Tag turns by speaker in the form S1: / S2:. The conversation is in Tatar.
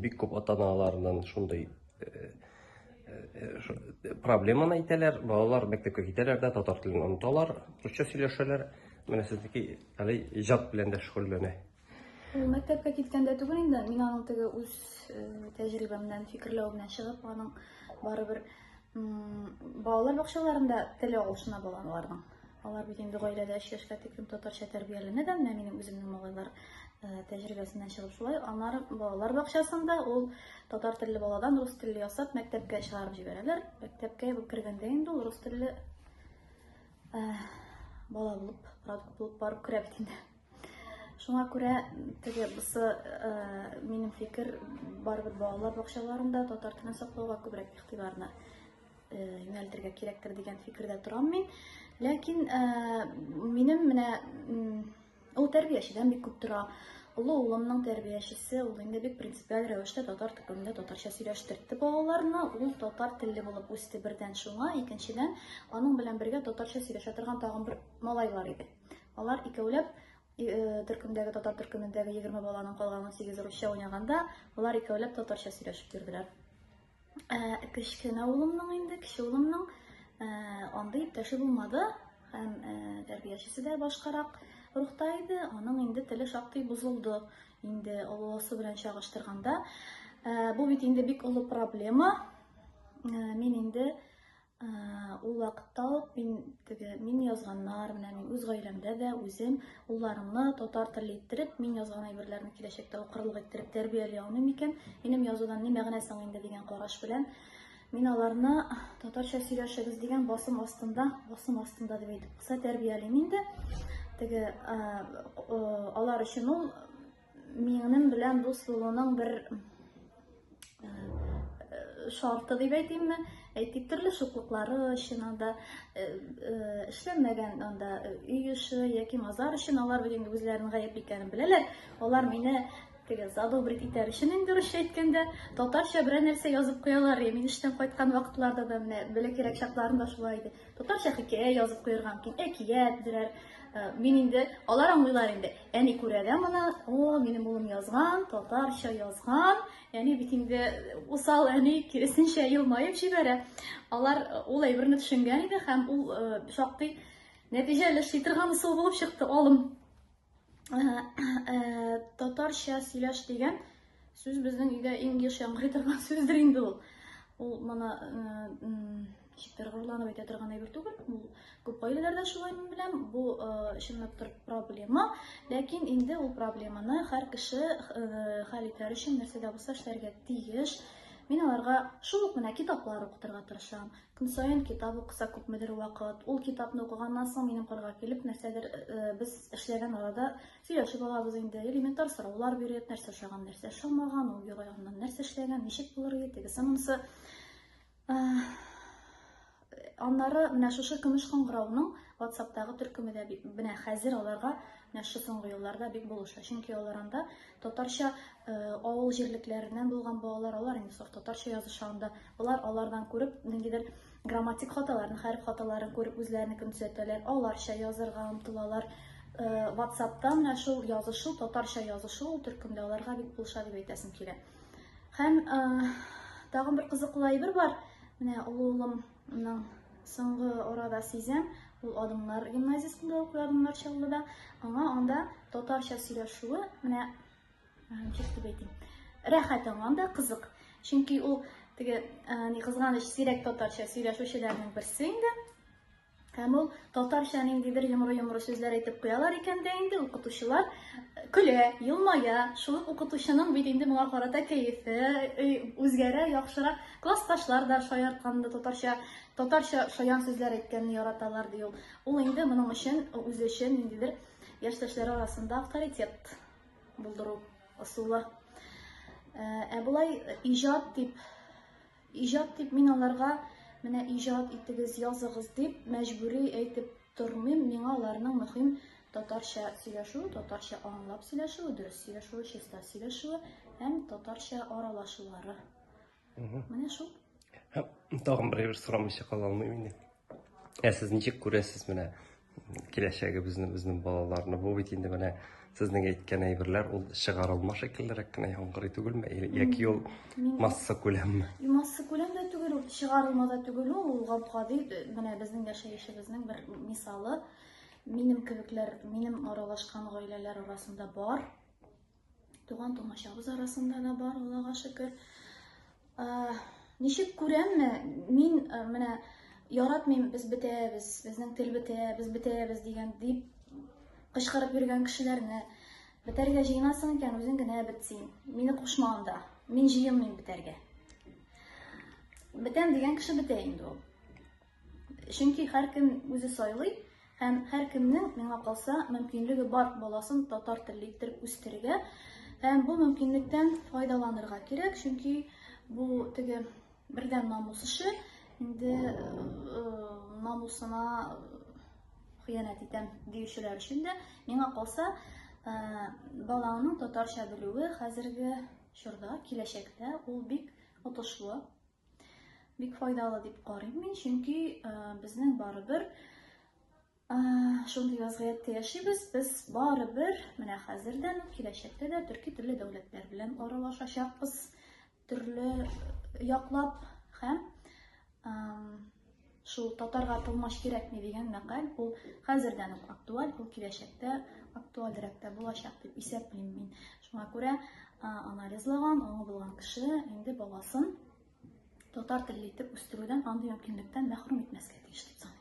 S1: бик күп ата-аналарның шундай проблеманы әйтәләр. Балалар мәктәпкә китәләр дә татар телен оныталар, русча сөйләшәләр. Менә сезнеке әле иҗат белән дә шөгыльләнә.
S2: Ул мәктәпкә киткәндә түгел инде, мин аның теге үз тәҗрибәмнән, фикерләү белән чыгып, аның барыбер балалар бакчаларында теле алышына балаларның. Алар бит инде гаиләдә 3 яшькә тиклем татарча тәрбияләнә дә, менә минем үземнең малайлар тәҗрибәсеннән чыгып шулай. Аннары балалар бакчасында ул татар телле баладан рус телле ясап мәктәпкә чыгарып җибәрәләр. Мәктәпкә кергәндә инде ул рус телле бала булып, продукт булып барып керә бит инде. Шуңа күрә теге бусы минем фикер барыбер балалар бакчаларында татар телен саклауга күбрәк игътибарны юнәлтергә кирәктер дигән фикердә торам мин. Ләкин минем менә ул тәрбиячедән бик күп тора. Улы улымның тәрбиячесе, ул инде бик принципиаль рәвештә татар телендә татарча сөйләштерде балаларны. Ул татар телле булып үсте бердән шуңа, икенчедән аның белән бергә татарча сөйләшә торган тагын бер малай бар иде. Алар икәүләп төркемдәге татар төркемендәге 20 баланың калган 18 русча уйнаганда, алар икәүләп татарча сөйләшеп йөрделәр. Кечкенә улымның инде, кече улымның андый иптәше булмады һәм тәрбиячесе дә башкарак рухта иде. Аның инде теле шактый бузылды. Инде олысы белән чагыштырганда, бу бит инде бик олы проблема. Мин инде ул вакытта мин язганнар, менә мин үз гаиләмдә дә үзем улларымны татар теле иттереп, мин язган әйберләрне киләчәктә укырлык иттереп тәрбияләй алмыйм икән. Минем язудан ни мәгънә соң инде дигән караш белән мин аларны татарча сөйләшегез дигән басым астында дип әйтеп кыса тәрбиялим инде. Теге алар өчен ул минем белән дус булуның бер шарты дип әйтимме? Әйтик, төрле шуклыклары өчен анда эшләнмәгән анда өй эше яки мазар өчен алар бит инде үзләренең гаеп икәнен беләләр. Алар мине теге задобрить итәр өчен инде русча әйткәндә татарча берәр нәрсә язып куялар. Мин эштән кайткан вакытларда да менә белә кирәк чакларында шулай иде. Татарча хикәя язып куярга мөмкин, әкият берәр. Мин инде алар аңлыйлар инде. Әни күрәдә моны, минем улым язган, татарча язган. Яни бит инде усал әни киресенчә елмаеп җибәрә. Алар ул әйберне төшенгән иде һәм ул шактый нәтиҗәле эшли торган усал булып чыкты алым. Татарча сөйләш дигән сүз безнең өйдә иң еш яңгырый торган сүздер инде ул. Ул моны читтер горланып әйтә торган әйбер түгел. Ул күп гаиләләрдә шулай мин беләм. Бу чынлап проблема. Ләкин инде ул проблеманы һәр кеше хәл итәр өчен нәрсәдә булса эшләргә тиеш. Мин аларга шул ук менә китаплар укытырга тырышам. Көн саен китап укыса күпмедер вакыт. Ул китапны укыганнан соң минем кырга килеп нәрсәдер без эшләгән арада сөйләшеп алабыз инде. Элементар сораулар биреп, нәрсә эшләгән, нәрсә эшләмәгән, ул югыяннан нәрсә эшләгән, ничек булыр иде, тегесе монысы. Аннары менә шушы көмеш кыңгырауның WhatsApp-тагы төркемендә менә хәзер аларга менә шу соңгы елларда бик булыша. Чөнки алар анда татарча авыл җирлекләреннән булган балалар, алар инде саф татарча язышанда, алардан күреп ниндидер грамматик хаталарын, хәреф хаталарын күреп үзләренекен төзәтәләр, аларча язырга омтылалар. WhatsApp-та менә шул язышу, татарча язышу төркемдә аларга бик булыша дип әйтәсем килә. Һәм тагын бер кызыклы әйбер бар. Менә улымның соңгы арада сизәм, ул Адымнар гимназиясендә укый, Адымнар Чаллыда. Анда татарча сөйләшүе менә ничек дип әйтим, рәхәт аңа, кызык. Чөнки ул теге ни кызганыч сирәк татарча сөйләшүчеләрнең берсе инде. Һәм ул татарча ниндидер йомры-йомры сүзләр әйтеп куялар икән дә инде укытучылар көлә, елмая. Шул укытучының бит инде моңа карата кәефе үзгәрә, яхшырак. Классташлар да шаяртканды татарча шаян сүзләр әйткәнне яраталар ди ул. Ул инде моның өчен үзе өчен ниндидер яшьтәшләр арасында авторитет булдыру ысулы. Булай иҗат дип мин аларга менә иҗат итегез, языгыз дип мәҗбүри әйтеп тормыйм. Миңа аларның мөһим татарча сөйләшү, татарча аңлап сөйләшү, дөрес сөйләшү, чиста сөйләшү һәм татарча аралашулары. Менә шул.
S1: Тагын бер сорамыйча кала алмыйм инде. Сез ничек күрәсез менә Киләчәгебезнең балаларны бу бит инде менә сезнең әйткән әйберләр ул чыгарылма шикеллерәк кенә яңгырый түгелме? Яки ул масса күләмме?
S2: Масса күләмдә түгел, ул чыгарылмада түгел, ул гади менә безнең яшәешебезнең бер мисалы. Минем кебекләр, минем аралашкан гаиләләр арасында бар. Туган тумачабыз арасында да бар, Аллага шөкер. Ничек күрәмме? Мин менә яратмыйм, без бетәбез, безнең тел бетә, без бетәбез дигән дип кычкырып йөргән кешеләрне бетәргә җыенасың икән, үзең генә бетсин. Мине кушмаганда, мин җыенмыйм бетәргә. Бетәм дигән кеше бетә инде ул. Чөнки һәркем үзе сайлый һәм һәркемнең миңа калса мөмкинлеге бар баласын татар телле итеп үстерергә. Һәм бу мөмкинлектән файдаланырга кирәк, чөнки бу теге бердән намус эше, инде намусына хыянәт итәм диючеләр өчен дә миңа калса баланың татарча белүе хәзерге чорда, киләчәктә ул бик отышлы, бик файдалы дип карыйм мин, чөнки безнең барыбер шундый вазгыятьтә яшибез, без барыбер менә хәзердән үк киләчәктә дә төрки телле дәүләтләр белән аралашачакбыз, төрле яклап һәм шул татарга тылмаш кирәкми дигән мәкаль ул хәзердән үк актуаль, ул киләчәктә актуальрәк тә булачак дип исәплим мин. Шуңа күрә анализлаган, аңы булган кеше инде баласын татар телле итеп үстерүдән андый мөмкинлектән мәхрүм итмәскә тиеш дип саныйм.